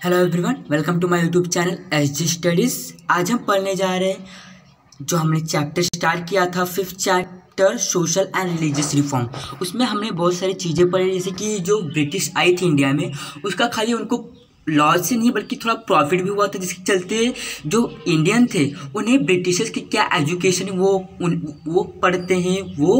Hello everyone, welcome to my YouTube channel SG studies. आज हम पढ़ने जा रहे हैं जो हमने चैप्टर स्टार्ट किया था, 5th chapter social and religious reform. उसमें हमने बहुत सारी चीज़ें पढ़ी, जैसे कि जो ब्रिटिश आई थी इंडिया में, उसका खाली उनको लॉस से नहीं बल्कि थोड़ा प्रॉफिट भी हुआ था, जिसके चलते जो इंडियन थे उन्हें ब्रिटिशर्स की क्या एजुकेशन वो पढ़ते हैं, वो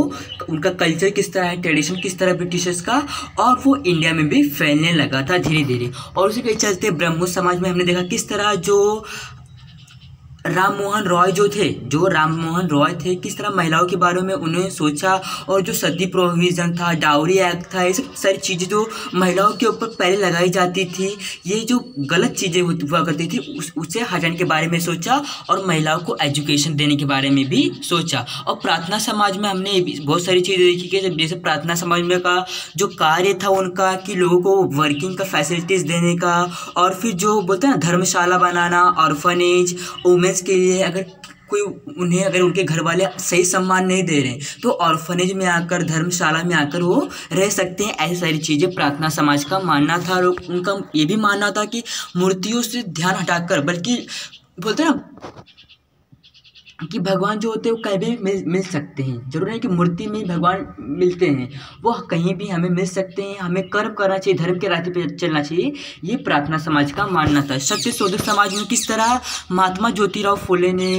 उनका कल्चर किस तरह है, ट्रेडिशन किस तरह ब्रिटिशर्स का, और वो इंडिया में भी फैलने लगा था धीरे धीरे। और उसी के चलते ब्रह्मो समाज में हमने देखा किस तरह जो राम मोहन रॉय थे किस तरह महिलाओं के बारे में उन्होंने सोचा, और जो सती प्रोविज़न था, डाउरी एक्ट था, ये सब सारी चीज़ें जो महिलाओं के ऊपर पहले लगाई जाती थी, ये जो गलत चीज़ें हुआ करती थी, उसे हटाने के बारे में सोचा, और महिलाओं को एजुकेशन देने के बारे में भी सोचा। और प्रार्थना समाज में हमने बहुत सारी चीज़ें देखी कि जैसे प्रार्थना समाज में का जो कार्य था उनका, कि लोगों को वर्किंग का फैसिलिटीज़ देने का, और फिर जो बोलते हैं ना धर्मशाला बनाना, ऑर्फनेज, वुमेन्स के लिए अगर उनके घर वाले सही सम्मान नहीं दे रहे तो ऑर्फनेज में आकर, धर्मशाला में आकर वो रह सकते हैं। ऐसी सारी चीज़ें प्रार्थना समाज का मानना था। लोग उनका ये भी मानना था कि मूर्तियों से ध्यान हटाकर, बल्कि बोलते हैं ना कि भगवान जो होते हैं वो कहीं भी मिल सकते हैं। जरूर नहीं कि मूर्ति में भगवान मिलते हैं, वो कहीं भी हमें मिल सकते हैं। हमें कर्म करना चाहिए, धर्म के रास्ते पे चलना चाहिए, ये प्रार्थना समाज का मानना था। सत्य शोधक समाज में किस तरह महात्मा ज्योतिराव फुले ने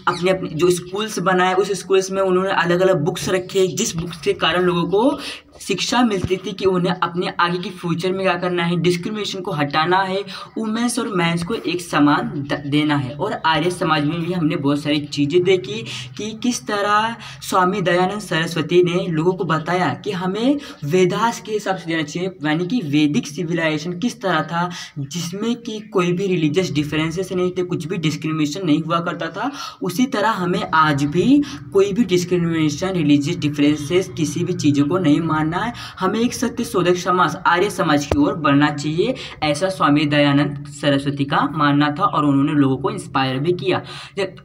अपने जो स्कूल्स बनाए, उस स्कूल्स में उन्होंने अलग अलग बुक्स रखे, जिस बुक्स के कारण लोगों को शिक्षा मिलती थी कि उन्हें अपने आगे की फ्यूचर में क्या करना है, डिस्क्रिमिनेशन को हटाना है, वुमेन्स और मैंस को एक समान देना है। और आर्य समाज में भी हमने बहुत सारी चीज़ें देखी कि किस तरह स्वामी दयानंद सरस्वती ने लोगों को बताया कि हमें वेदास के हिसाब से देना चाहिए, यानी कि वैदिक सिविलाइजेशन किस तरह था, जिसमें कि कोई भी रिलीजियस डिफरेंसेस नहीं थे, कुछ भी डिस्क्रिमिनेशन नहीं हुआ करता था। उसी तरह हमें आज भी कोई भी डिस्क्रिमिनेशन, रिलीजियस डिफरेंसेस, किसी भी चीज़ों को नहीं मानना है। हमें एक सत्य शोधक समाज, आर्य समाज की ओर बढ़ना चाहिए, ऐसा स्वामी दयानंद सरस्वती का मानना था, और उन्होंने लोगों को इंस्पायर भी किया।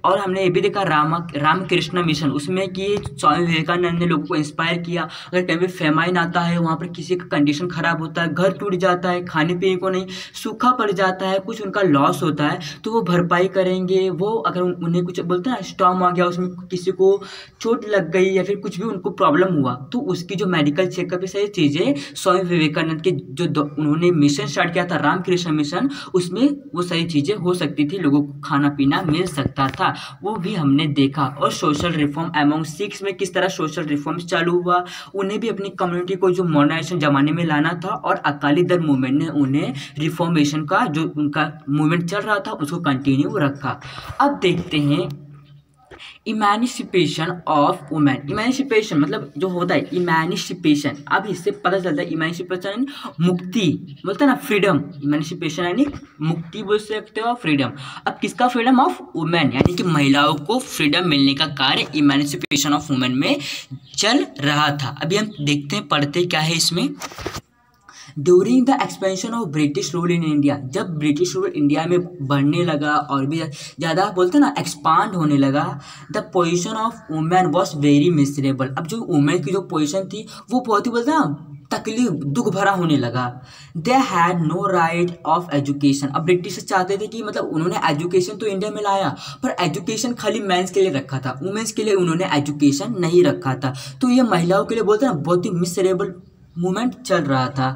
और हमने ये भी देखा रामकृष्ण मिशन, उसमें कि स्वामी विवेकानंद ने लोगों को इंस्पायर किया। अगर कहीं भी फेमाइन आता है, वहाँ पर किसी का कंडीशन खराब होता है, घर टूट जाता है, खाने पीने को नहीं, सूखा पड़ जाता है, कुछ उनका लॉस होता है, तो वो भरपाई करेंगे। वो अगर उन्हें कुछ बोलते हैं स्टॉर्म आ गया, उसमें किसी को चोट लग गई या फिर कुछ भी उनको प्रॉब्लम हुआ, तो उसकी जो मेडिकल चेकअप, सारी चीज़ें स्वामी विवेकानंद के जो उन्होंने मिशन स्टार्ट किया था, रामकृष्ण मिशन, उसमें वो सारी चीज़ें हो सकती थी, लोगों को खाना पीना मिल सकता था, वो भी हमने देखा। और सोशल रिफॉर्म एमंग सिक्स में किस तरह सोशल रिफॉर्म्स चालू हुआ, उन्हें भी अपनी कम्युनिटी को जो मॉडर्नाइजेशन जमाने में लाना था, और अकाली दल मूवमेंट ने उन्हें रिफॉर्मेशन का जो उनका मूवमेंट चल रहा था उसको कंटिन्यू रखा। अब देखते हैं इमेनिसिपेशन ऑफ वुमेन। इमेनिसिपेशन मतलब जो होता है इमेनिसिपेशन, अब इससे पता चलता है इमेनिसिपेशन मुक्ति, बोलते हैं ना फ्रीडम। इमेनिसिपेशन यानी मुक्ति बोल सकते हो, फ्रीडम। अब किसका फ्रीडम? ऑफ वुमेन, यानी कि महिलाओं को फ्रीडम मिलने का कार्य इमेनिसिपेशन ऑफ वुमेन में चल रहा था। अभी हम देखते हैं, पढ़ते क्या है इसमें। During the expansion of British rule in India, जब ब्रिटिश रूल इंडिया में बढ़ने लगा और भी ज़्यादा बोलते हैं ना एक्सपांड होने लगा, the position of women was very miserable. अब जो वुमेन की जो पोजीशन थी वो बहुत ही बोलते हैं ना तकलीफ, दुख भरा होने लगा। They had no right of education. अब ब्रिटिश चाहते थे कि मतलब उन्होंने एजुकेशन तो इंडिया में लाया, पर एजुकेशन खाली मेंस के लिए रखा था, वुमेन्स के लिए उन्होंने एजुकेशन नहीं रखा था। तो ये महिलाओं के लिए बोलते हैं ना बहुत ही मिसरेबल मूवमेंट चल रहा था।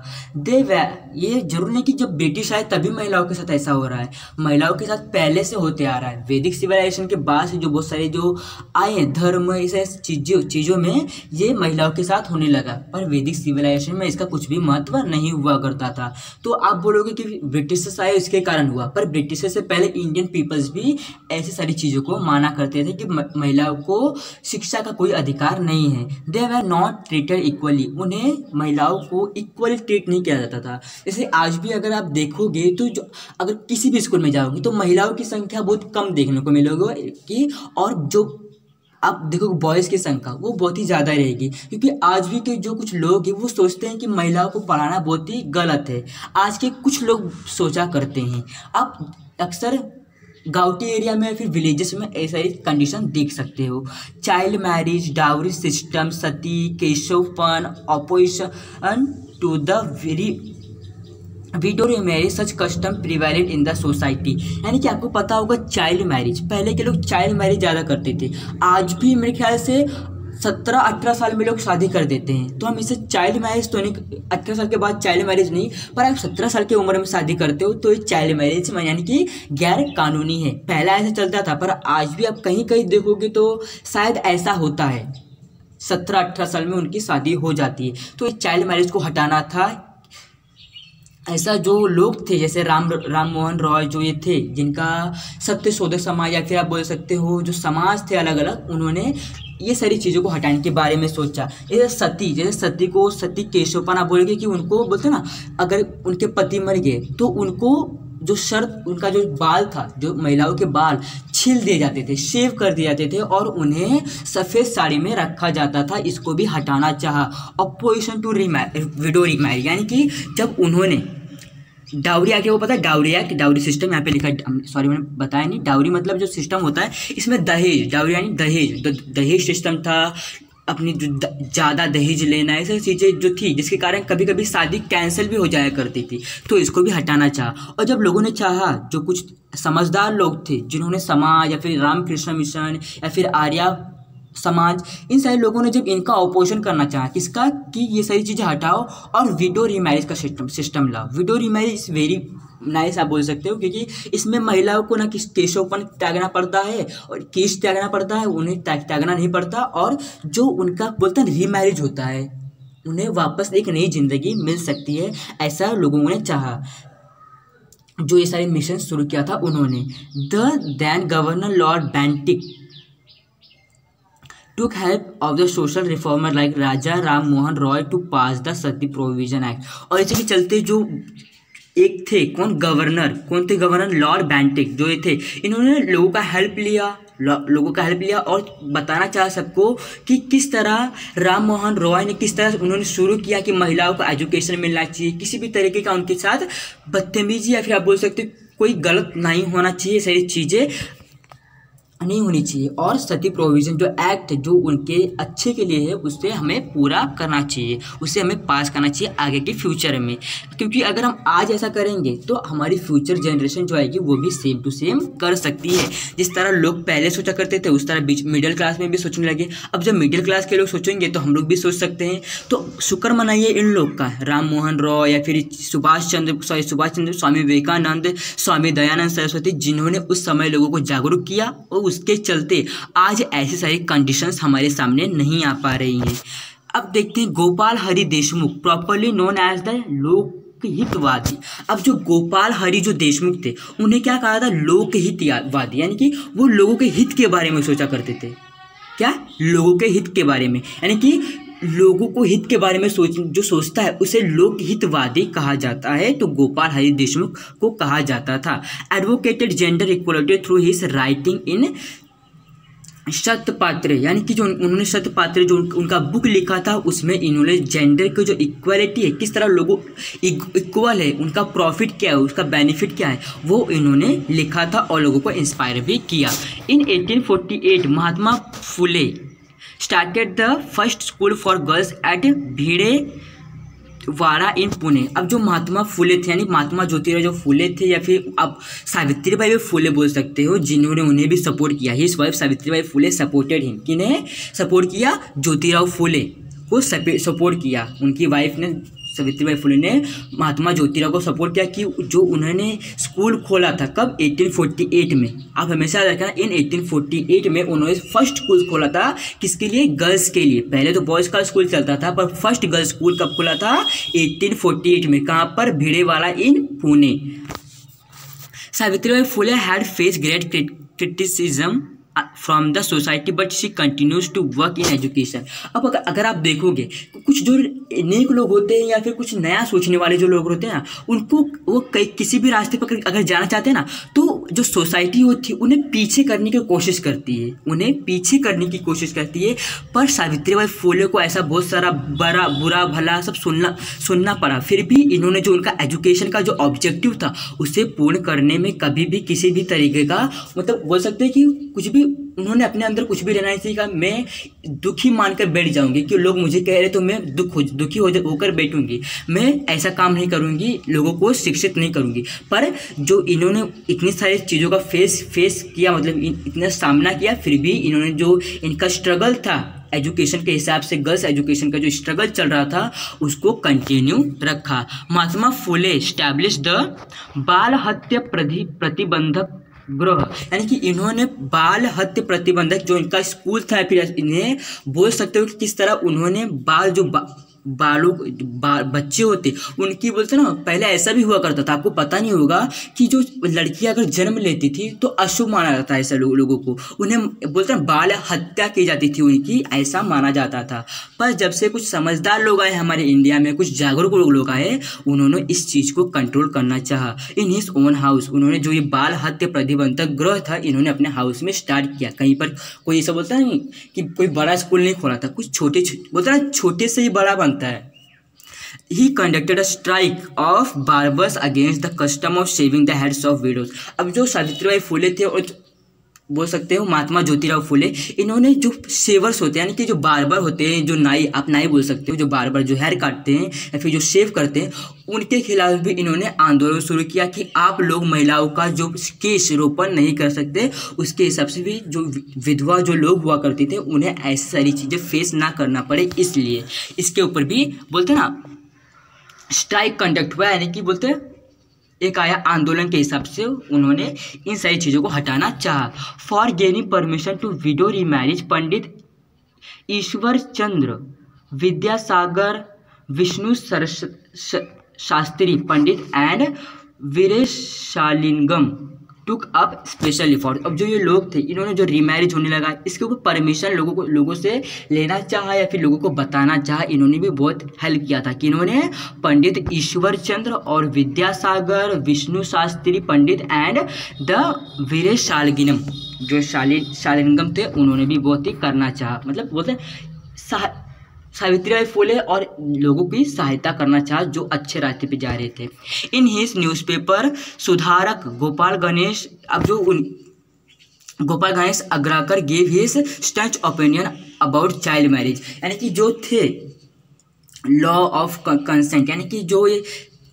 ये जरूर नहीं कि जब ब्रिटिश आए तभी महिलाओं के साथ ऐसा हो रहा है, महिलाओं के साथ पहले से होते आ रहा है। वैदिक सिविलाइजेशन के बाद से जो बहुत सारे जो आए धर्म, ऐसे चीज़ों में ये महिलाओं के साथ होने लगा, पर वैदिक सिविलाइजेशन में इसका कुछ भी महत्व नहीं हुआ करता था। तो आप बोलोगे कि ब्रिटिशर्स आए इसके कारण हुआ, पर ब्रिटिशर्स से पहले इंडियन पीपल्स भी ऐसी सारी चीज़ों को माना करते थे कि महिलाओं को शिक्षा का कोई अधिकार नहीं है। दे वर नॉट ट्रीटेड इक्वली, उन्हें महिलाओं को इक्वली ट्रीट नहीं किया जाता था। जैसे आज भी अगर आप देखोगे तो जो अगर किसी भी स्कूल में जाओगे तो महिलाओं की संख्या बहुत कम देखने को मिलेगी कि, और जो आप देखोगे बॉयज़ की संख्या वो बहुत ही ज़्यादा रहेगी, क्योंकि आज भी के जो कुछ लोग हैं वो सोचते हैं कि महिलाओं को पढ़ाना बहुत ही गलत है। आज के कुछ लोग सोचा करते हैं। आप अक्सर गाँवटी एरिया में फिर विलेजेस में ऐसा ही कंडीशन देख सकते हो। Child marriage, dowry system, sati, keshavapan, opposition to the very widow marriage such custom prevalent in the society, यानी कि आपको पता होगा चाइल्ड मैरिज, पहले के लोग चाइल्ड मैरिज ज़्यादा करते थे। आज भी मेरे ख्याल से 17-18 साल में लोग शादी कर देते हैं, तो हम इसे चाइल्ड मैरिज तो नहीं, 18 साल के बाद चाइल्ड मैरिज नहीं, पर आप 17 साल की उम्र में शादी करते हो तो ये चाइल्ड मैरिज यानी कि गैर कानूनी है। पहला ऐसा चलता था, पर आज भी आप कहीं कहीं देखोगे तो शायद ऐसा होता है, 17-18 साल में उनकी शादी हो जाती है। तो इस चाइल्ड मैरिज को हटाना था। ऐसा जो लोग थे जैसे राम मोहन रॉय, जो ये थे जिनका सत्यशोधक समाज या फिर आप बोल सकते हो जो समाज थे अलग अलग, उन्होंने ये सारी चीज़ों को हटाने के बारे में सोचा। जैसे सती को सती केशवपन आप बोलोगे कि उनको बोलते ना, अगर उनके पति मर गए तो उनको जो शर्त, उनका जो बाल था, जो महिलाओं के बाल छील दिए जाते थे, शेव कर दिए जाते थे और उन्हें सफ़ेद साड़ी में रखा जाता था। इसको भी हटाना चाहा। अपोजिशन टू विडो रीमैरिज, यानी कि जब उन्होंने डाउरी आके, वो पता है डाउरी एक्ट, डाउरी सिस्टम यहाँ पे लिखा है, सॉरी मैंने बताया नहीं, डाउरी मतलब जो सिस्टम होता है, इसमें दहेज, डाउरी यानी दहेज सिस्टम था, अपनी जो ज़्यादा दहेज लेना, ऐसी चीज़ें जो थी जिसके कारण कभी कभी शादी कैंसिल भी हो जाया करती थी, तो इसको भी हटाना चाहा। और जब लोगों ने चाहा, जो कुछ समझदार लोग थे जिन्होंने समाज या फिर रामकृष्ण मिशन या फिर आर्या समाज, इन सारे लोगों ने जब इनका ऑपोजिशन करना चाहा, किसका, कि ये सारी चीज़ें हटाओ और विडो रीमैरिज का सिस्टम लाओ। Window remarriage is very nice आप बोल सकते हो, क्योंकि इसमें महिलाओं को ना किस केशवपन त्यागना पड़ता है और केश त्यागना पड़ता है, उन्हें त्यागना नहीं पड़ता, और जो उनका बोलते हैं रीमैरिज होता है, उन्हें वापस एक नई जिंदगी मिल सकती है। ऐसा लोगों ने चाहा, जो ये सारे मिशन शुरू किया था उन्होंने। The then governor lord Bentinck took help of the social reformer like Raja Ram Mohan Roy to pass the sati provision act. और इसी के चलते जो एक थे, कौन थे गवर्नर लॉर्ड बेंटिक, जो ये थे, इन्होंने लोगों का हेल्प लिया और बताना चाहा सबको कि किस तरह राम मोहन रॉय ने किस तरह उन्होंने शुरू किया कि महिलाओं को एजुकेशन मिलना चाहिए, किसी भी तरीके का उनके साथ बदतमीजी या फिर आप बोल सकते कोई गलत नहीं होना चाहिए, सारी चीज़ें नहीं होनी चाहिए। और सती प्रोविज़न जो एक्ट है, जो उनके अच्छे के लिए है, उससे हमें पूरा करना चाहिए, उसे हमें पास करना चाहिए आगे के फ्यूचर में, क्योंकि अगर हम आज ऐसा करेंगे तो हमारी फ्यूचर जनरेशन जो आएगी वो भी सेम टू सेम कर सकती है। जिस तरह लोग पहले सोचा करते थे उस तरह मिडिल क्लास में भी सोचने लगे। अब जब मिडिल क्लास के लोग सोचेंगे तो हम लोग भी सोच सकते हैं। तो शुक्र मनाइए इन लोग का, राम मोहन रॉय या फिर सुभाष चंद्र, स्वामी विवेकानंद, स्वामी दयानंद सरस्वती, जिन्होंने उस समय लोगों को जागरूक किया और उसके चलते आज ऐसी सारी कंडीशंस हमारे सामने नहीं आ पा रही हैं। अब देखते हैं Gopal Hari Deshmukh, properly known as the Lokhitwadi. अब जो गोपाल हरि जो देशमुख थे, उन्हें क्या कहा था, लोकहितवादी, यानी कि वो लोगों के हित के बारे में सोचा करते थे। क्या, लोगों के हित के बारे में, यानी कि लोगों को हित के बारे में जो सोचता है उसे लोकहितवादी कहा जाता है। तो गोपाल हरि देशमुख को कहा जाता था। Advocated gender equality through his writing in Satyapatra, यानी कि जो उन्होंने सत्यपात्र जो उनका बुक लिखा था, उसमें इन्होंने जेंडर की जो इक्वलिटी है, किस तरह लोगों इक्वल है, उनका प्रॉफिट क्या है, उसका बेनिफिट क्या है, वो इन्होंने लिखा था और लोगों को इंस्पायर भी किया। In 1848 Mahatma Phule started the first school for girls at Bhidewada in Pune. अब जो महात्मा फुले थे, यानी महात्मा ज्योतिराव जो फुले थे, या फिर अब सावित्रीबाई भी फुले बोल सकते हो, जिन्होंने उन्हें भी सपोर्ट किया। His wife Savitribai Phule supported him, किन्हें सपोर्ट किया, ज्योतिराव फुले को सपोर्ट किया। उनकी वाइफ ने, सावित्रीबाई फुले ने महात्मा ज्योतिराव को सपोर्ट किया कि जो उन्होंने स्कूल खोला था, कब, 1848 में। आप हमेशा याद रखना, इन 1848 में उन्होंने फर्स्ट स्कूल खोला था, किसके लिए, गर्ल्स के लिए। पहले तो बॉयज़ का स्कूल चलता था, पर फर्स्ट गर्ल्स स्कूल कब खोला था, 1848 में। कहाँ पर, Bhidewada in Pune. Savitribai Phule had face great criticism from the society but she continues to work in education. अब अगर आप देखोगे, कुछ जो नेक लोग होते हैं या फिर कुछ नया सोचने वाले जो लोग होते हैं ना, उनको वो किसी भी रास्ते पर अगर जाना चाहते हैं ना, तो जो सोसाइटी होती है उन्हें पीछे करने की कोशिश करती है, पर सावित्रीबाई फुले को ऐसा बहुत सारा बुरा भला सब सुनना पड़ा। फिर भी इन्होंने जो उनका एजुकेशन का जो ऑब्जेक्टिव था, उसे पूर्ण करने में कभी भी किसी भी तरीके का, मतलब बोल सकते हैं कि कुछ भी उन्होंने अपने अंदर कुछ भी रहना नहीं सीखा। मैं दुखी मानकर बैठ जाऊंगी कि लोग मुझे कह रहे तो मैं दुखी होकर बैठूंगी। मैं ऐसा काम नहीं करूंगी, लोगों को शिक्षित नहीं करूंगी। पर जो इन्होंने इतनी सारी चीज़ों का फेस किया, मतलब इतना सामना किया, फिर भी इन्होंने जो इनका स्ट्रगल था एजुकेशन के हिसाब से, गर्ल्स एजुकेशन का जो स्ट्रगल चल रहा था उसको कंटिन्यू रखा। महात्मा फुले स्टैब्लिश द बाल हत्या प्रतिबंधक गृह, यानी कि इन्होंने बाल हत्या प्रतिबंधक जो इनका स्कूल था, फिर इन्हें बोल सकते हो कि किस तरह उन्होंने बच्चे होते उनकी, बोलते ना पहले ऐसा भी हुआ करता था, आपको पता नहीं होगा कि जो लड़कियां अगर जन्म लेती थी तो अशुभ माना जाता है। ऐसे लोगों को उन्हें बोलते हैं बाल हत्या की जाती थी उनकी, ऐसा माना जाता था। पर जब से कुछ समझदार लोग आए हमारे इंडिया में, कुछ जागरूक लोग आए, उन्होंने इस चीज़ को कंट्रोल करना चाहा। इन हिज ओन हाउस, उन्होंने जो ये बाल हत्या प्रतिबंधक गृह था इन्होंने अपने हाउस में स्टार्ट किया। कहीं पर कोई ऐसा बोलता नहीं कि कोई बड़ा स्कूल नहीं खोला था, कुछ बोलता ना छोटे से ही बड़ा बनता है। He conducted a strike of barbers against the custom of shaving the heads of widows। अब जो सावित्रीबाई फुले थे और बोल सकते हो महात्मा ज्योतिराव फुले, इन्होंने जो शेवर्स होते हैं यानी कि जो बार्बर होते हैं, जो नाई, आप नाई बोल सकते हो, जो बार्बर जो हेयर काटते हैं या फिर जो शेव करते हैं, उनके खिलाफ भी इन्होंने आंदोलन शुरू किया कि आप लोग महिलाओं का जो केश रोपण नहीं कर सकते, उसके हिसाब से भी जो विधवा जो लोग हुआ करते थे उन्हें ऐसी सारी चीज़ें फेस ना करना पड़े, इसलिए इसके ऊपर भी बोलते ना स्ट्राइक कंडक्ट हुआ, यानी कि बोलते हैं एक आया आंदोलन के हिसाब से उन्होंने इन सारी चीज़ों को हटाना चाहा। For gaining permission to widow remarriage, Pandit Ishwar Chandra Vidyasagar, Vishnu Shastri Pandit and Veeresalingam took up special effort. अब जो ये लोग थे इन्होंने जो रीमैरिज होने लगा इसके ऊपर परमिशन लोगों से लेना चाहा या फिर लोगों को बताना चाहा, इन्होंने भी बहुत हेल्प किया था कि इन्होंने पंडित ईश्वर चंद्र और विद्यासागर, विष्णु शास्त्री पंडित एंड द वीरेशालिंगम जो शालिंगम थे उन्होंने भी बहुत ही करना चाहा, मतलब बोलते सावित्रीबाई फुले और लोगों की सहायता करना चाहा जो अच्छे रास्ते पे जा रहे थे। इन हिज न्यूज़पेपर सुधारक गोपाल गणेश, अब जो Gopal Ganesh Agarkar gave his staunch opinion about child marriage, यानी कि जो थे लॉ ऑफ कंसेंट, यानी कि जो ये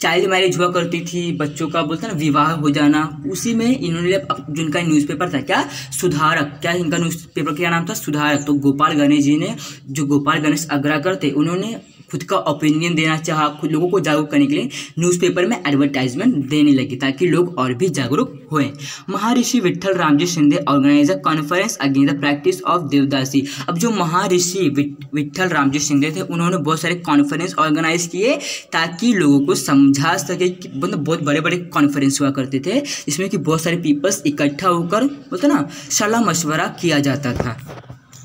चाइल्ड मैरिज हुआ करती थी, बच्चों का बोलते हैं ना विवाह हो जाना, उसी में इन्होंने जिनका न्यूज़पेपर था क्या सुधारक, क्या इनका न्यूज़पेपर क्या नाम था सुधारक। तो गोपाल गणेश जी ने, जो गोपाल गणेश अग्रकर थे, उन्होंने खुद का ओपिनियन देना चाहा, खुद लोगों को जागरूक करने के लिए न्यूज़पेपर में एडवर्टाइजमेंट देने लगी ताकि लोग और भी जागरूक हुए। Maharshi Vitthal Ramji Shinde organise a conference against the practice of devadasi. अब जो महर्षि विट्ठल रामजी शिंदे थे उन्होंने बहुत सारे कॉन्फ्रेंस ऑर्गेनाइज किए ताकि लोगों को समझा सके कि मतलब बहुत बड़े बड़े कॉन्फ्रेंस हुआ करते थे जिसमें कि बहुत सारे पीपल्स इकट्ठा होकर बोलते ना सलाह मशवरा किया जाता था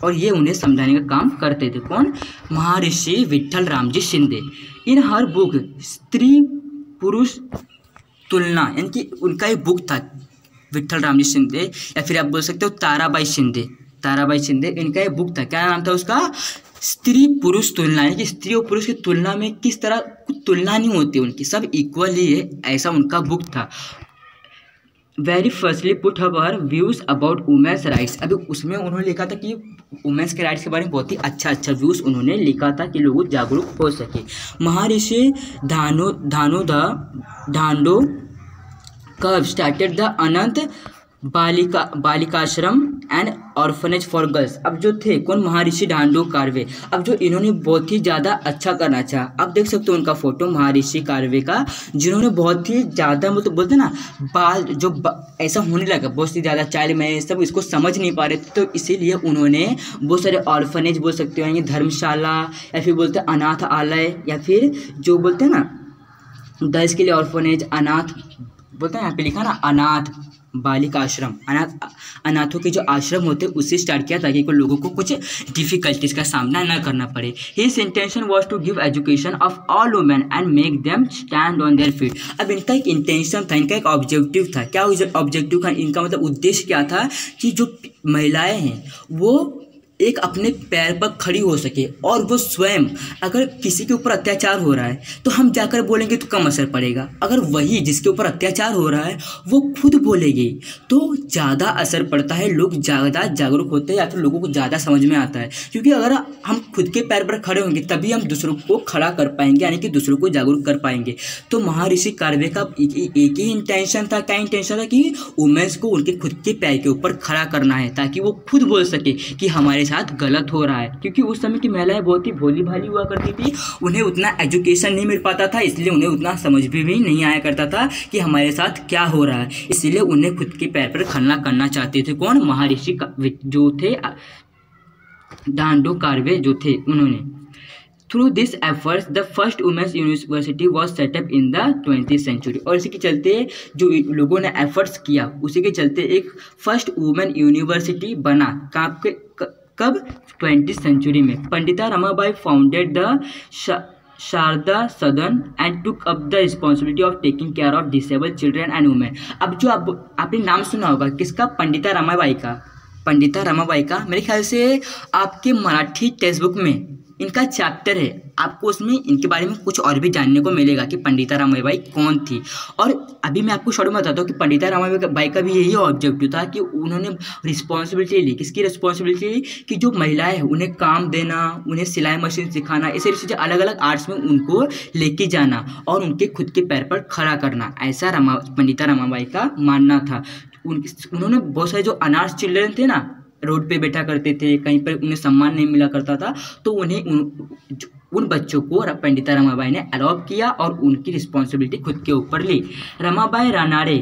और ये उन्हें समझाने का काम करते थे। कौन? महर्षि विट्ठल रामजी शिंदे। इन हर बुक स्त्री पुरुष तुलना, यानी कि उनका एक बुक था विट्ठल रामजी शिंदे या फिर आप बोल सकते हो ताराबाई शिंदे, इनका एक बुक था, क्या नाम था उसका? स्त्री पुरुष तुलना, यानी कि स्त्री और पुरुष की तुलना में किस तरह कुछ तुलना नहीं होती, उनकी सब इक्वल ही है, ऐसा उनका बुक था। Very firstly put her views about women's rights. अभी उसमें उन्होंने लिखा था कि वुमेन्स के राइट्स के बारे में बहुत ही अच्छा व्यूज़ उन्होंने लिखा था कि लोग जागरूक हो सके। Maharshi Dhondo Karve started the Anath Balikashram and orphanage for girls. अब जो थे कौन? महर्षि ढांडो कार्वे। अब जो इन्होंने बहुत ही ज़्यादा अच्छा करना चाहा, अब देख सकते हो उनका फोटो महर्षि कार्वे का, जिन्होंने बहुत ही ज़्यादा मतलब बोलते ना ऐसा होने लगा, बहुत ही ज़्यादा चाइल्ड मैरिज सब इसको समझ नहीं पा रहे थे, तो इसीलिए उन्होंने बहुत सारे ऑर्फनेज बोल सकते हो, यानी धर्मशाला या फिर बोलते हैं अनाथ आलय या फिर जो बोलते हैं ना गर्ल्स के लिए ऑर्फनेज, अनाथ बोलते हैं यहाँ पे लिखा ना अनाथ बालिका आश्रम, अनाथों के जो आश्रम होते उससे स्टार्ट किया ताकि कोई लोगों को कुछ डिफिकल्टीज का सामना ना करना पड़े। His intention was to give education of all women and make them stand on their feet. अब इनका एक इंटेंशन था, इनका एक ऑब्जेक्टिव था। क्या ऑब्जेक्टिव था? इनका मतलब उद्देश्य क्या था कि जो महिलाएं हैं वो एक अपने पैर पर खड़ी हो सके और वो स्वयं, अगर किसी के ऊपर अत्याचार हो रहा है तो हम जाकर बोलेंगे तो कम असर पड़ेगा, अगर वही जिसके ऊपर अत्याचार हो रहा है वो खुद बोलेगी तो ज़्यादा असर पड़ता है, लोग ज़्यादा जागरूक होते हैं या फिर लोगों को ज़्यादा समझ में आता है। क्योंकि अगर हम खुद के पैर पर खड़े होंगे तभी हम दूसरों को खड़ा कर पाएंगे, यानी कि दूसरों को जागरूक कर पाएंगे। तो महर्षि कर्वे का एक ही इंटेंशन था, क्या इंटेंशन था कि वुमेन्स को उनके खुद के पैर के ऊपर खड़ा करना है ताकि वो खुद बोल सके कि हमारे साथ गलत हो रहा है। क्योंकि उस समय की महिलाएं बहुत ही भोली भाली हुआ करती थी, उन्हें उतना एजुकेशन नहीं मिल पाता था, इसलिए उन्हें उतना समझ भी नहीं आया करता था कि हमारे साथ क्या हो रहा है। इसलिए उन्हें खुद के पैर पर खड़ा करना चाहते थे। कौन? महर्षि जो थे दांडो कर्वे जो थे, उन्होंने। Through this efforts the first women's university was set up in the 20th century. और इसी के चलते जो लोगों ने एफर्ट्स किया उसी के चलते एक फर्स्ट वुमेन यूनिवर्सिटी बना। कब? 20th सेंचुरी में। पंडिता रमाबाई फाउंडेड द शारदा सदन and took up the responsibility of taking care of disabled children and women. अब जो आपने नाम सुना होगा किसका? पंडिता रमाबाई का। पंडिता रमाबाई का मेरे ख्याल से आपके मराठी टेक्स्ट बुक में इनका चैप्टर है, आपको उसमें इनके बारे में कुछ और भी जानने को मिलेगा कि पंडिता रमाबाई कौन थी। और अभी मैं आपको शॉर्ट में बताता हूँ कि पंडिता रमाबाई का भी यही ऑब्जेक्टिव था कि उन्होंने रिस्पॉन्सिबिलिटी ली। किसकी रिस्पॉन्सिबिलिटी ली? कि जो महिलाएं हैं उन्हें काम देना, उन्हें सिलाई मशीन सिखाना, ऐसे चीज़ें अलग अलग आर्ट्स में उनको लेके जाना और उनके खुद के पैर पर खड़ा करना, ऐसा पंडिता रमाबाई का मानना था। उन्होंने बहुत सारे जो अनाथ चिल्ड्रन थे ना, रोड पे बैठा करते थे, कहीं पर उन्हें सम्मान नहीं मिला करता था, तो उन्हें उन बच्चों को पंडिता रमाबाई ने अडॉप्ट किया और उनकी रिस्पॉन्सिबिलिटी खुद के ऊपर ली। Ramabai Ranade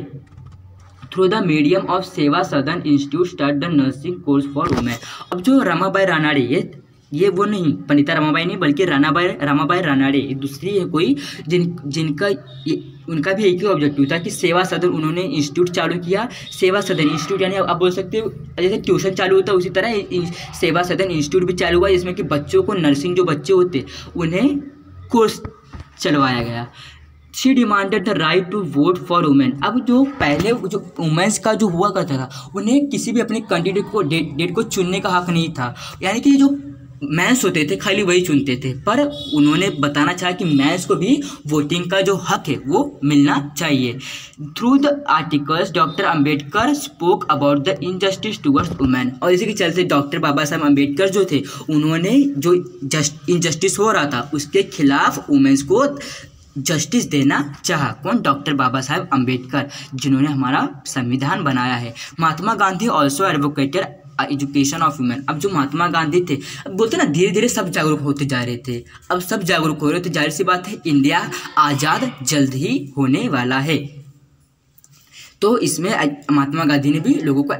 through the medium of Seva Sadan institute start the nursing course for women. अब जो रमाबाई रानाडे ये वो नहीं, पंडिता रमाबाई नहीं, बल्कि रमाबाई रानाडे दूसरी है कोई, जिनका उनका भी एक ही ऑब्जेक्टिव था कि सेवा सदन, उन्होंने इंस्टीट्यूट चालू किया। सेवा सदन इंस्टीट्यूट यानी आप बोल सकते हो जैसे ट्यूशन चालू होता है उसी तरह सेवा सदन इंस्टीट्यूट भी चालू हुआ, जिसमें कि बच्चों को नर्सिंग जो बच्चे होते उन्हें कोर्स चलवाया गया। She demanded the right to vote for women. अब जो पहले जो वुमेन्स का जो हुआ करता था, उन्हें किसी भी अपने कैंडिडेट को डेट को चुनने का हक नहीं था, यानी कि जो मैंस होते थे खाली वही चुनते थे। पर उन्होंने बताना चाहा कि मैंस को भी वोटिंग का जो हक है वो मिलना चाहिए। Through the articles doctor Ambedkar spoke about the injustice towards women. और इसी के चलते डॉक्टर बाबा साहब अंबेडकर जो थे उन्होंने जो इनजस्टिस हो रहा था उसके खिलाफ वुमेन्स को जस्टिस देना चाहा। कौन? डॉक्टर बाबा साहब अंबेडकर, जिन्होंने हमारा संविधान बनाया है। Mahatma Gandhi also advocated education of women. अब जो महात्मा गांधी थे, अब बोलते ना धीरे धीरे सब जागरूक होते जा रहे थे, अब सब जागरूक हो रहे थे, जाहिर सी बात है इंडिया आज़ाद जल्द ही होने वाला है। तो इसमें महात्मा गांधी ने भी लोगों को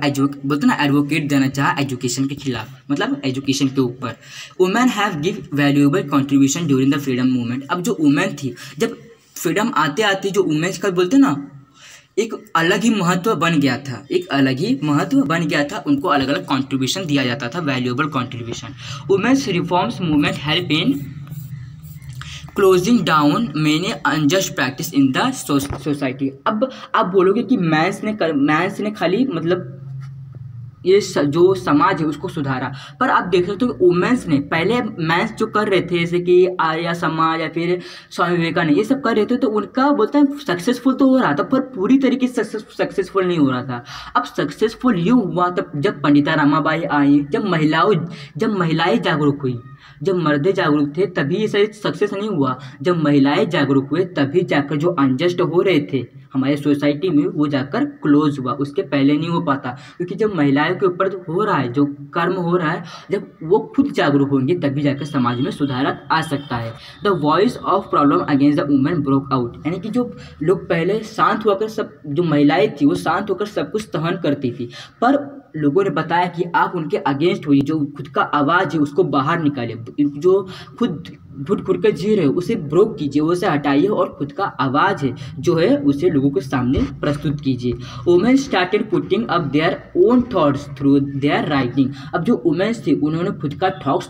बोलते ना एडवोकेट देना चाहा एजुकेशन के खिलाफ, मतलब एजुकेशन के ऊपर। Women have give valuable contribution during the freedom movement. अब जो वुमेन थी, जब फ्रीडम आते आते जो वुमेन्स का बोलते ना एक अलग ही महत्व बन गया था, एक अलग ही महत्व बन गया था, उनको अलग अलग कंट्रीब्यूशन दिया जाता था, valuable contribution. Women's reforms movement help in closing down many unjust practice in the society. अब आप बोलोगे कि मैंस ने खाली मतलब ये जो समाज है उसको सुधारा, पर आप देख सकते हो वुमेन्स ने पहले मैंस जो कर रहे थे जैसे कि आर्य समाज या फिर स्वामी विवेकानंद ये सब कर रहे थे, तो उनका बोलते हैं सक्सेसफुल तो हो रहा था पर पूरी तरीके से सक्सेसफुल नहीं हो रहा था। अब सक्सेसफुल यूँ हुआ तब जब पंडिता रमाबाई आई, जब महिलाएं जागरूक हुई, जब मर्दे जागरूक थे तभी ये सारी सक्सेस नहीं हुआ। जब महिलाएं जागरूक हुए तभी जाकर जो अनजस्ट हो रहे थे हमारे सोसाइटी में वो जाकर क्लोज हुआ, उसके पहले नहीं हो पाता। क्योंकि जब महिलाओं के ऊपर हो रहा है जो कर्म हो रहा है, जब वो खुद जागरूक होंगे तभी जाकर समाज में सुधार आ सकता है। The voice of problem against the women broke out, यानी कि जो लोग पहले शांत होकर सब, जो महिलाएं थी वो शांत होकर सब कुछ सहन करती थी, पर लोगों ने बताया कि आप उनके अगेंस्ट हुई, जो खुद का आवाज़ है उसको बाहर निकाले, जो खुद घुट घुट कर जी रहे हो उसे ब्रोक कीजिए, उसे हटाइए और खुद का आवाज़ है जो है उसे लोगों के सामने प्रस्तुत कीजिए। Women started putting up their own thoughts through their writing. अब जो वुमेन्स थी उन्होंने खुद का थॉट्स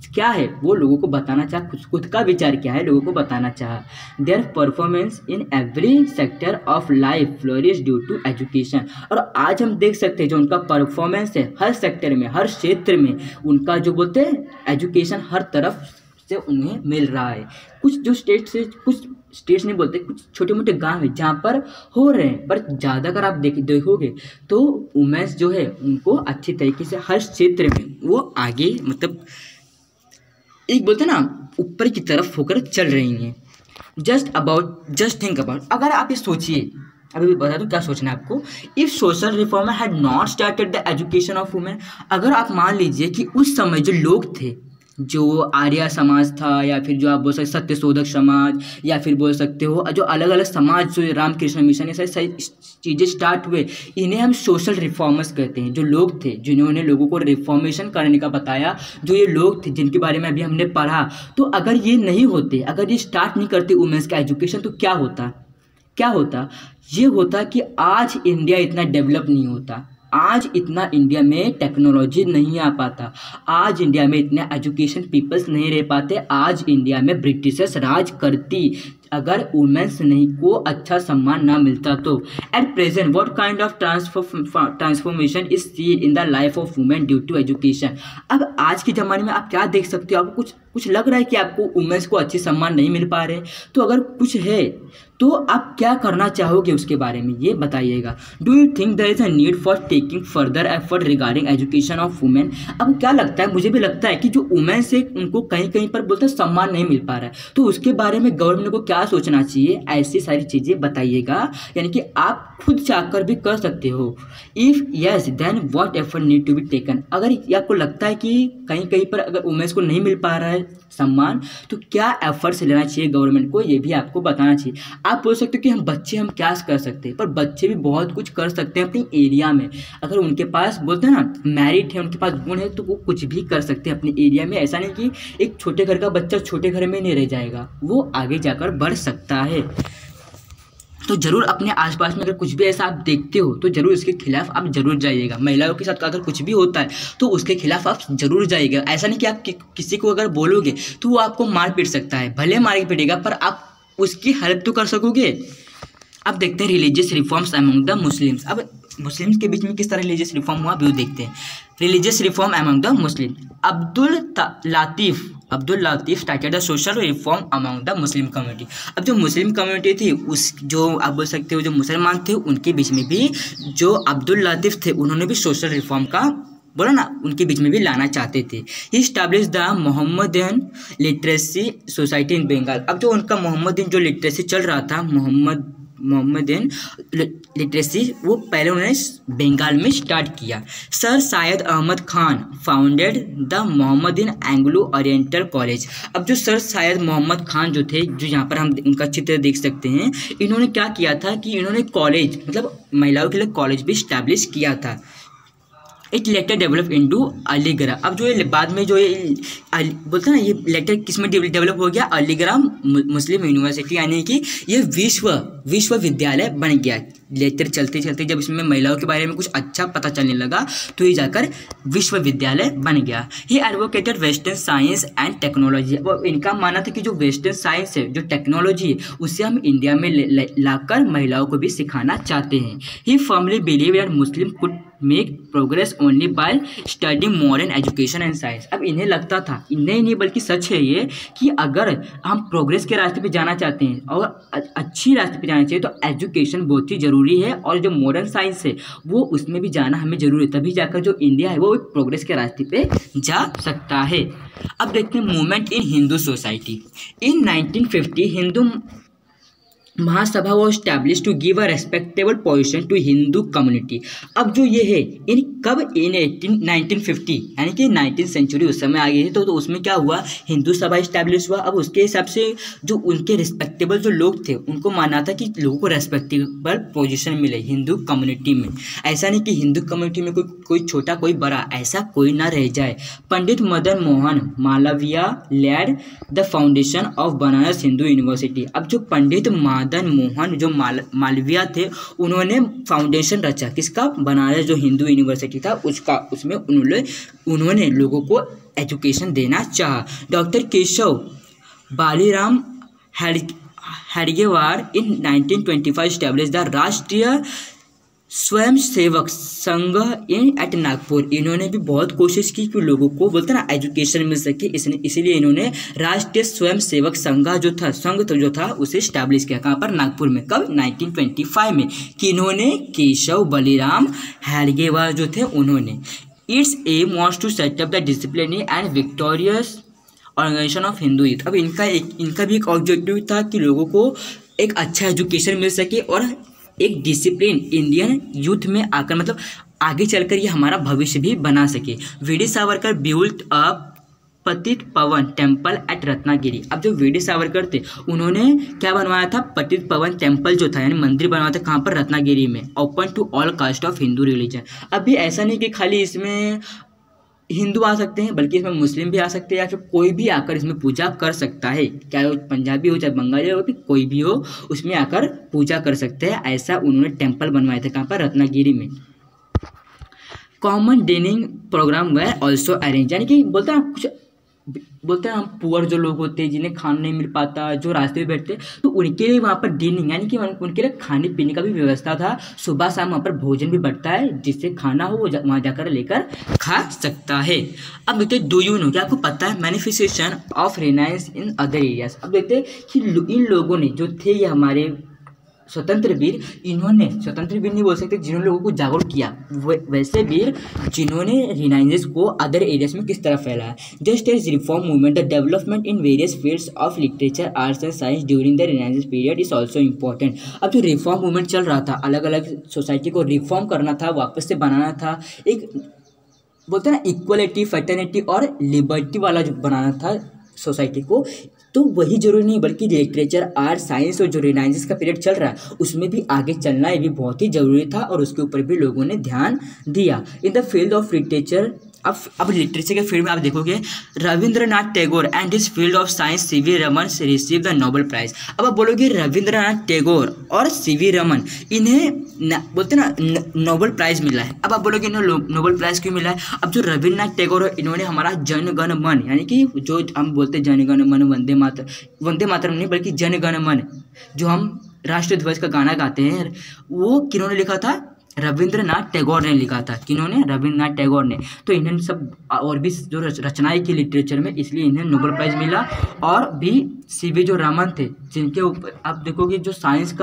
क्या है, वो लोगों को बताना चाहा, खुद का विचार क्या है लोगों को बताना चाहा। Their performance in every sector of life flourish due to education. और आज हम देख सकते हैं जो उनका परफॉर्मेंस है हर सेक्टर में, हर क्षेत्र में, उनका जो बोलते हैं एजुकेशन हर तरफ से उन्हें मिल रहा है। कुछ जो कुछ स्टेट्स नहीं बोलते, कुछ छोटे मोटे गांव है जहाँ पर हो रहे हैं, पर ज़्यादा अगर आप देखोगे तो वुमेन्स जो है उनको अच्छी तरीके से हर क्षेत्र में वो आगे मतलब एक बोलते ना ऊपर की तरफ होकर चल रही हैं। जस्ट थिंक अबाउट, अगर आप ये सोचिए, अभी भी बता दूं क्या सोचना है आपको। If social reform had not started the education of women, अगर आप मान लीजिए कि उस समय जो लोग थे, जो आर्य समाज था या फिर जो आप बोल सकते सत्यशोधक समाज या फिर बोल सकते हो जो अलग अलग समाज जो रामकृष्ण मिशन ये सारी चीज़ें स्टार्ट हुए, इन्हें हम सोशल रिफॉर्मर्स कहते हैं। जो लोग थे जिन्होंने लोगों को रिफॉर्मेशन करने का बताया, जो ये लोग थे जिनके बारे में अभी हमने पढ़ा, तो अगर ये नहीं होते, अगर ये स्टार्ट नहीं करते वुमेन्स का एजुकेशन, तो क्या होता, ये होता कि आज इंडिया इतना डेवलप नहीं होता, आज इतना इंडिया में टेक्नोलॉजी नहीं आ पाता, आज इंडिया में इतने एजुकेशन पीपल्स नहीं रह पाते, आज इंडिया में ब्रिटिशर्स राज करती अगर वुमेन्स नहीं को अच्छा सम्मान ना मिलता तो। At present what kind of transformation is seen in the life of women due to education. अब आज के ज़माने में आप क्या देख सकते हो, आपको कुछ लग रहा है कि आपको वुमेन्स को अच्छे सम्मान नहीं मिल पा रहे, तो अगर कुछ है तो आप क्या करना चाहोगे उसके बारे में ये बताइएगा। Do you think there is a need for taking further effort regarding education of women. अब क्या लगता है, मुझे भी लगता है कि जो वुमेन्स है उनको कहीं कहीं पर बोलते हैं सम्मान नहीं मिल पा रहा है, तो उसके बारे में गवर्नमेंट को क्या सोचना चाहिए, ऐसी सारी चीज़ें बताइएगा, यानी कि आप खुद चाहकर भी कर सकते हो। If yes then what effort need to be taken, अगर आपको लगता है कि कहीं कहीं पर अगर वुमेन्स को नहीं मिल पा रहा है सम्मान, तो क्या एफर्ट्स लेना चाहिए गवर्नमेंट को, ये भी आपको बताना चाहिए। आप बोल सकते हो कि हम क्या कर सकते हैं, पर बच्चे भी बहुत कुछ कर सकते हैं अपनी एरिया में, अगर उनके पास बोलते हैं ना मेरिट है, उनके पास गुण है, तो वो कुछ भी कर सकते हैं अपने एरिया में। ऐसा नहीं कि एक छोटे घर का बच्चा छोटे घर में नहीं रह जाएगा, वो आगे जाकर बढ़ सकता है। तो जरूर अपने आसपास में अगर कुछ भी ऐसा आप देखते हो तो जरूर इसके खिलाफ आप जरूर जाइएगा। महिलाओं के साथ अगर कुछ भी होता है तो उसके खिलाफ आप जरूर जाइएगा। ऐसा नहीं कि आप किसी को अगर बोलोगे तो वो आपको मार पीट सकता है, भले मार पीटेगा, पर आप उसकी हेल्प तो कर सकोगे। अब देखते हैं religious reforms among the Muslims. अब मुस्लिम्स के बीच में किस तरह रिलीजियस रिफॉर्म हुआ भी देखते हैं। Religious reform among the Muslim, Abdul Latif started the social reform among the Muslim community. अब जो मुस्लिम कम्युनिटी थी, उस जो आप बोल सकते हो जो मुसलमान थे, उनके बीच में भी जो अब्दुल लातिफ थे उन्होंने भी सोशल रिफॉर्म का बोला ना, उनके बीच में भी लाना चाहते थे। He establish the Mohammedan literacy society in Bengal. अब जो उनका मोहम्मदन जो लिटरेसी चल रहा था, मोहम्मदन लिटरेसी, वो पहले उन्होंने बंगाल में स्टार्ट किया। Sir Syed Ahmad Khan founded the Mohammedan Anglo Oriental college. अब जो सर सैयद मोहम्मद खान जो थे, जो यहाँ पर हम उनका चित्र देख सकते हैं, इन्होंने क्या किया था कि इन्होंने कॉलेज मतलब महिलाओं के लिए कॉलेज भी स्टैब्लिश किया था। It later develop into Aligarh. अब जो ये बाद में जो ये बोलते हैं ना, ये लेटर किस में डेवलप हो गया, अलीगढ़ मुस्लिम यूनिवर्सिटी, यानी कि ये विश्वविद्यालय बन गया। लेटर चलते चलते जब इसमें महिलाओं के बारे में कुछ अच्छा पता चलने लगा तो ये जाकर विश्वविद्यालय बन गया। ही advocated western science and technology. वो इनका मानना था कि जो वेस्टर्न साइंस है, जो टेक्नोलॉजी है, उसे हम इंडिया में लाकर महिलाओं को भी सिखाना चाहते हैं। He firmly believe that Muslim could make progress only by studying modern education and science. अब इन्हें लगता था, इन्हें नहीं बल्कि सच है ये, कि अगर हम प्रोग्रेस के रास्ते पे जाना चाहते हैं और अच्छी रास्ते पे जाना चाहिए तो एजुकेशन बहुत ही ज़रूरी है, और जो मॉडर्न साइंस है वो उसमें भी जाना हमें ज़रूरी है, तभी जाकर जो इंडिया है वो प्रोग्रेस के रास्ते पे जा सकता है। अब देखते हैं movement in Hindu society. In 1950 Hindu Mahasabha वो establish to give a respectable position to Hindu community. अब जो ये है इन 1950 यानी कि 19th सेंचुरी उस समय आ गई थी, तो उसमें क्या हुआ, हिंदू सभा स्टैब्लिश हुआ। अब उसके हिसाब से जो उनके रिस्पेक्टेबल जो लोग थे उनको माना था कि लोगों को रेस्पेक्टेबल पोजीशन मिले हिंदू कम्युनिटी में। ऐसा नहीं कि हिंदू कम्युनिटी में कोई छोटा कोई बड़ा ऐसा कोई ना रह जाए। Pandit Madan Mohan Malaviya led the foundation of Banaras Hindu university. अब जो पंडित मदन मोहन जो मालवीय थे, उन्होंने फाउंडेशन रचा किसका, बनारस जो हिंदू यूनिवर्सिटी था उसका। उसमें उन्होंने लोगों को एजुकेशन देना चाहा। Doctor Keshav Baliram Hedgewar in 1925 establish the राष्ट्रीय स्वयं सेवक संघ एट नागपुर। इन्होंने भी बहुत कोशिश की कि लोगों को बोलते ना एजुकेशन मिल सके, इसीलिए इन्होंने राष्ट्रीय स्वयं सेवक संघ जो था उसे स्टैब्लिश किया। कहाँ पर, नागपुर में। कब, 1925 में। कि इन्होंने केशव बलिराम हेडगेवार जो थे उन्होंने। Its aim wants to set up the discipline and victorious organisation of Hindu youth. अब इनका भी एक ऑब्जेक्टिव था कि लोगों को एक अच्छा एजुकेशन मिल सके और एक डिसिप्लिन इंडियन यूथ में आकर मतलब आगे चलकर ये हमारा भविष्य भी बना सके। वीडी सावरकर बिल्ट अ पतित पवन टेम्पल एट रत्नागिरी। अब जो वीडी सावरकर थे उन्होंने क्या बनवाया था, पतित पवन टेम्पल जो था यानी मंदिर बनवाया था। कहाँ पर, रत्नागिरी में। Open to all caste of Hindu religion. अभी ऐसा नहीं कि खाली इसमें हिंदू आ सकते हैं, बल्कि इसमें मुस्लिम भी आ सकते हैं या फिर कोई भी आकर इसमें पूजा कर सकता है, चाहे वो पंजाबी हो चाहे बंगाली हो, कोई भी हो उसमें आकर पूजा कर सकते हैं। ऐसा उन्होंने टेम्पल बनवाए थे। कहाँ पर, रत्नागिरी में। Common dining program were also arrange, यानी कि बोलते हैं हम पुअर जो लोग होते हैं जिन्हें खाना नहीं मिल पाता, जो रास्ते में बैठते, तो उनके लिए वहाँ पर डिनिंग यानी कि उनके लिए खाने पीने का भी व्यवस्था था। सुबह शाम वहाँ पर भोजन भी बढ़ता है, जिससे खाना हो वो वहाँ जाकर लेकर खा सकता है। अब देखते डू यू नो, क्या आपको पता है manifestation of renaissance in other areas. अब देखते हैं कि इन लोगों ने जो थे ये हमारे स्वतंत्र वीर, इन्होंने स्वतंत्र वीर नहीं बोल सकते जिन्होंने लोगों को जागरूक किया, वैसे वीर जिन्होंने रिनाइंस को अदर एरियाज में किस तरह फैलाया। Just as reform movement the development in various fields of literature arts and science during the renaissance period is also important. अब जो रिफॉर्म मूवमेंट चल रहा था, अलग अलग सोसाइटी को रिफॉर्म करना था, वापस से बनाना था, एक बोलते हैं ना इक्वलिटी, फैटर्निटी और लिबर्टी वाला जो बनाना था सोसाइटी को, तो वही जरूरी नहीं बल्कि लिटरेचर आर्ट साइंस और जो रिनाइंस का पीरियड चल रहा है उसमें भी आगे चलना ये भी बहुत ही जरूरी था और उसके ऊपर भी लोगों ने ध्यान दिया। In the field of literature, अब लिटरेचर के फील्ड में आप देखोगे Rabindranath Tagore and his field of science C V Raman receive the Nobel prize. अब आप बोलोगे रविंद्रनाथ टैगोर और सीवी रमन इन्हें बोलते ना नोबेल प्राइज मिला है। अब आप बोलोगे इन्हें नोबेल प्राइज क्यों मिला है। अब जो रविंद्रनाथ टैगोर इन्होंने हमारा जन गण मन यानी कि जो हम बोलते जन गण मन वंदे मातरम नहीं बल्कि जन गण मन जो हम राष्ट्रीय ध्वज का गाना गाते हैं, वो किन्होंने लिखा था, रविंद्रनाथ टैगोर ने लिखा था। किन्होंने, रविंद्रनाथ टैगोर ने। तो इन्होंने सब और भी जो रचनाएं की लिटरेचर में, इसलिए इन्हें नोबेल प्राइज मिला। और भी सीवी जो रमन थे जिनके ऊपर आप देखोगे जो साइंस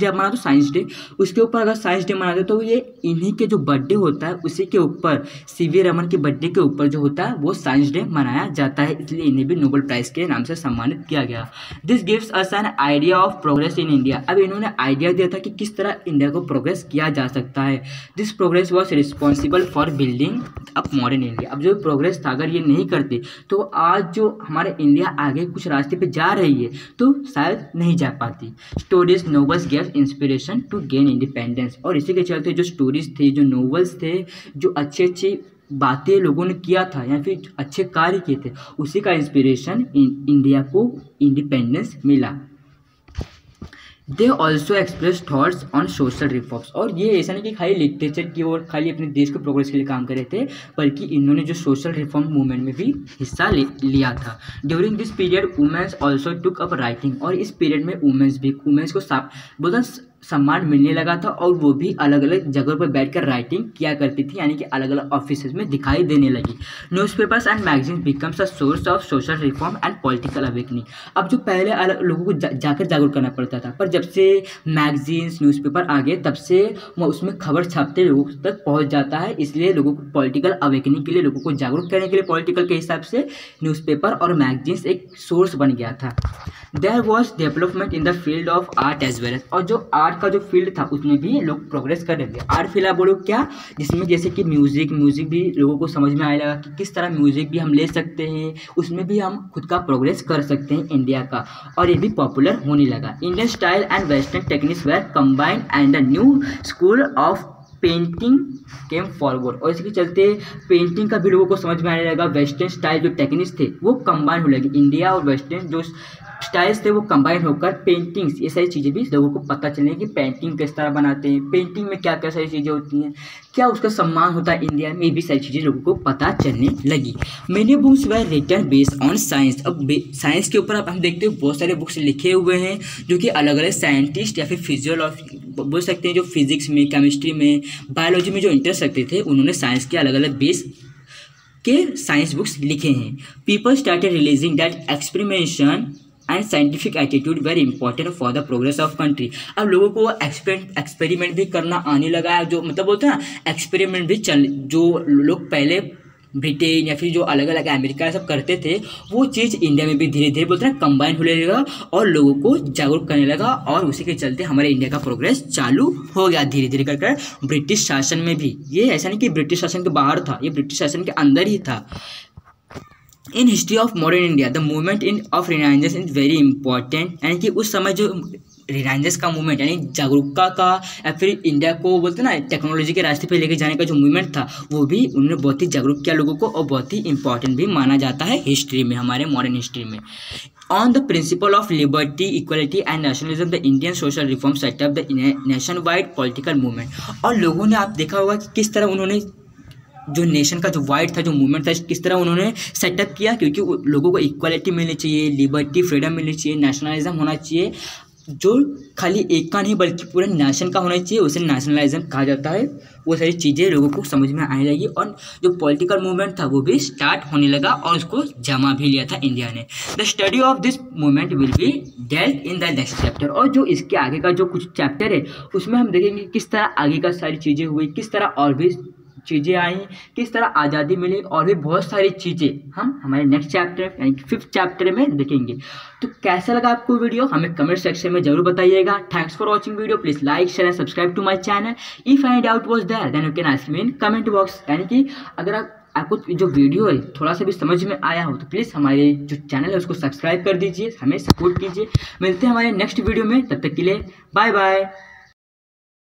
डे मना तो साइंस डे, उसके ऊपर अगर साइंस डे मनाते तो ये इन्हीं के जो बर्थडे होता है उसी के ऊपर, सीवी रमन के बर्थडे के ऊपर जो होता है वो साइंस डे मनाया जाता है, इसलिए इन्हें भी नोबेल प्राइज के नाम से सम्मानित किया गया। This gives us an idea of progress in India. अब इन्होंने आइडिया दिया था कि किस तरह इंडिया को प्रोग्रेस किया जा सकता है। This progress was responsible for building up modern India. अब जो प्रोग्रेस था अगर ये नहीं करते तो आज जो हमारा इंडिया आगे कुछ रास्ते पे जा रही है तो शायद नहीं जा पाती। Stories novels give inspiration to gain independence. और इसी के चलते जो स्टोरीज थे, जो नोवेल्स थे, जो अच्छे अच्छे बातें लोगों ने किया था या फिर अच्छे कार्य किए थे, उसी का इंस्पिरेशन इंडिया को इंडिपेंडेंस मिला। They also express thoughts on social reforms. और ये ऐसा नहीं कि खाली लिटरेचर की और खाली अपने देश के प्रोग्रेस के लिए काम कर रहे थे, बल्कि इन्होंने जो सोशल रिफॉर्म मूवमेंट में भी हिस्सा लिया था। During this period women's also took up writing. और इस पीरियड में वुमेन्स को बोलते सम्मान मिलने लगा था और वो भी अलग अलग जगहों पर बैठकर राइटिंग किया करती थी, यानी कि अलग अलग ऑफिस में दिखाई देने लगी। Newspapers and magazine becomes a source of social reform and political awakening. अब जो पहले अलग लोगों को जाकर जागरूक करना पड़ता था, पर जब से मैगजीन्स न्यूज़पेपर आ गए तब से वो उसमें खबर छापते लोगों तक पहुँच जाता है, इसलिए लोगों को पॉलिटिकल अवेकनिंग के लिए, लोगों को जागरूक करने के लिए पॉलिटिकल के हिसाब से न्यूज़पेपर और मैगजीन्स एक सोर्स बन गया था। There was development in the field of art as well. और जो आर्ट का जो फील्ड था उसमें भी लोग प्रोग्रेस कर रहे थे। आर्ट फील्ड आप बोलो क्या, जिसमें जैसे कि म्यूज़िक भी लोगों को समझ में आने लगा कि किस तरह म्यूज़िक भी हम ले सकते हैं, उसमें भी हम खुद का प्रोग्रेस कर सकते हैं इंडिया का, और ये भी पॉपुलर होने लगा। Indian style and western techniques were combined and the new school of painting came forward, और इसके चलते पेंटिंग का भी लोगों को समझ में आने लगा। वेस्टर्न स्टाइल जो टेक्निक्स थे वो कंबाइन होने लगे, इंडिया और वेस्टर्न जो स्टाइल्स थे वो कंबाइन होकर पेंटिंग्स, ये सारी चीज़ें भी लोगों को पता चले कि पेंटिंग किस तरह बनाते हैं, पेंटिंग में क्या क्या सारी चीज़ें होती हैं, क्या उसका सम्मान होता है इंडिया में, ये भी सारी चीज़ें लोगों को पता चलने लगी। Many books were written based on science. अब साइंस के ऊपर अब हम देखते हैं बहुत सारे बुक्स लिखे हुए हैं जो कि अलग अलग साइंटिस्ट या फिर फिजियोलॉजी बोल सकते हैं, जो फिजिक्स में, केमिस्ट्री में, बायोलॉजी में जो इंटरेस्ट रखते थे उन्होंने साइंस के अलग अलग बेस के साइंस बुक्स लिखे हैं। People started releasing that experimentation and scientific attitude very important for the progress of country. अब लोगों को एक्सपेरिमेंट भी करना आने लगा है, जो मतलब बोलते हैं ना एक्सपेरिमेंट भी जो लोग पहले ब्रिटेन या फिर जो अलग अलग अमेरिका सब करते थे वो चीज़ इंडिया में भी धीरे धीरे बोलते हैं कंबाइन होने लगा और लोगों को जागरूक करने लगा, और उसी के चलते हमारे इंडिया का प्रोग्रेस चालू हो गया धीरे धीरे कर ब्रिटिश शासन में भी। ये ऐसा नहीं कि ब्रिटिश शासन के बाहर था, ये ब्रिटिश शासन के अंदर ही था। In history of modern India the movement in of renaissance is very important, यानी कि उस समय जो रिनाइजेंस का मूवमेंट यानी जागरूकता का या फिर इंडिया को बोलते ना टेक्नोलॉजी के रास्ते पे लेके जाने का जो मूवमेंट था वो भी उन्होंने बहुत ही जागरूक किया लोगों को, और बहुत ही इंपॉर्टेंट भी माना जाता है हिस्ट्री में, हमारे मॉडर्न हिस्ट्री में। On the principle of liberty, equality and nationalism the Indian social reform setup the nation wide political movement. और लोगों ने आप देखा होगा कि किस तरह उन्होंने जो नेशन का जो वाइड था जो मूवमेंट था किस तरह उन्होंने सेटअप किया, क्योंकि लोगों को इक्वालिटी मिलनी चाहिए, लिबर्टी फ्रीडम मिलनी चाहिए, नेशनलिज्म होना चाहिए, जो खाली एक का नहीं बल्कि पूरे नेशन का होना चाहिए, उसे नेशनलिज्म कहा जाता है। वो सारी चीज़ें लोगों को समझ में आने लगी और जो पॉलिटिकल मूवमेंट था वो भी स्टार्ट होने लगा और उसको जमा भी लिया था इंडिया ने। The study of this movement will be dealt in the next chapter. और जो इसके आगे का जो कुछ चैप्टर है उसमें हम देखेंगे किस तरह आगे का सारी चीज़ें हुई, किस तरह और भी चीज़ें आई, किस तरह आज़ादी मिली, और भी बहुत सारी चीज़ें हम हमारे नेक्स्ट चैप्टर यानी कि 5th चैप्टर में देखेंगे। तो कैसा लगा आपको वीडियो हमें कमेंट सेक्शन में जरूर बताइएगा। Thanks for watching video, please like share and subscribe to my channel. If any doubt was there then you can ask me in comment box. यानी कि अगर आपको जो वीडियो है थोड़ा सा भी समझ में आया हो तो प्लीज़ हमारे जो चैनल है उसको सब्सक्राइब कर दीजिए, हमें सपोर्ट कीजिए। मिलते हैं हमारे नेक्स्ट वीडियो में, तब तक के लिए बाय बाय।